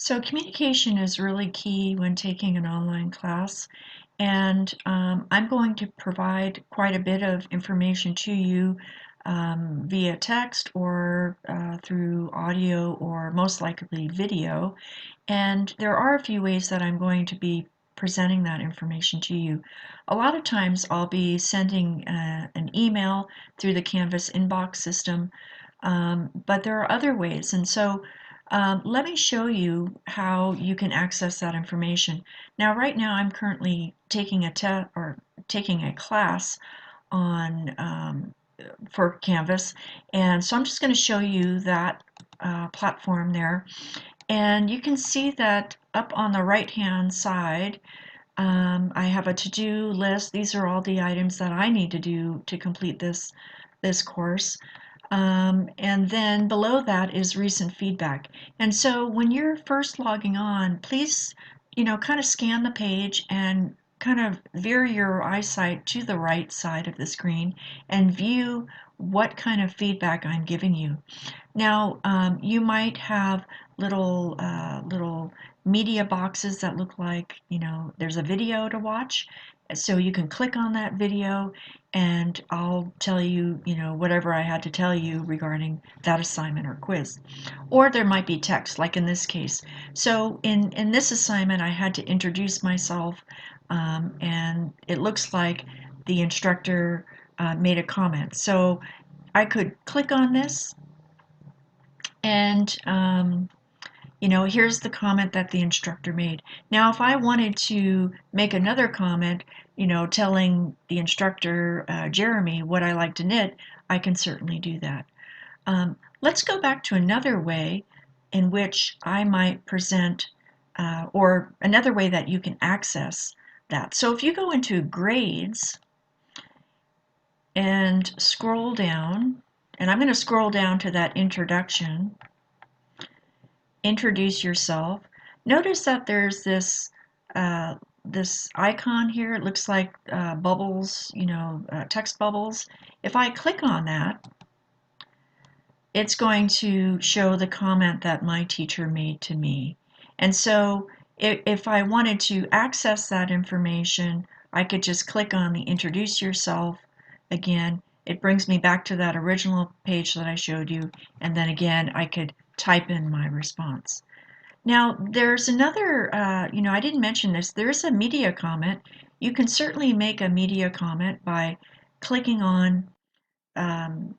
So communication is really key when taking an online class, and I'm going to provide quite a bit of information to you via text or through audio or most likely video. And there are a few ways that I'm going to be presenting that information to you. A lot of times I'll be sending an email through the Canvas inbox system, but there are other ways. And so let me show you how you can access that information. Now, right now, I'm currently taking a test or taking a class on for Canvas, and so I'm just going to show you that platform there. And you can see that up on the right-hand side, I have a to-do list. These are all the items that I need to do to complete this course. And then below that is recent feedback. And so when you're first logging on, please, kind of scan the page and kind of veer your eyesight to the right side of the screen and view what kind of feedback I'm giving you. Now, you might have little media boxes that look like, there's a video to watch. So you can click on that video and I'll tell you, whatever I had to tell you regarding that assignment or quiz. Or there might be text, like in this case. So in this assignment, I had to introduce myself, and it looks like the instructor made a comment. So I could click on this and here's the comment that the instructor made. Now, if I wanted to make another comment, telling the instructor, Jeremy, what I like to knit, I can certainly do that. Let's go back to another way in which I might present, or another way that you can access that. So if you go into grades and scroll down, and I'm going to scroll down to that introduction, introduce yourself. Notice that there's this icon here. It looks like bubbles, text bubbles. If I click on that, it's going to show the comment that my teacher made to me. And so if I wanted to access that information, I could just click on the introduce yourself again. It brings me back to that original page that I showed you. And then again, I could type in my response. Now, there's another, I didn't mention this, there's a media comment. You can certainly make a media comment by clicking on um,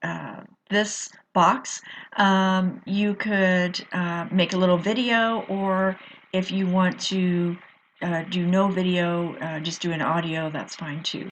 uh, this box. You could make a little video, or if you want to do no video, just do an audio, that's fine too.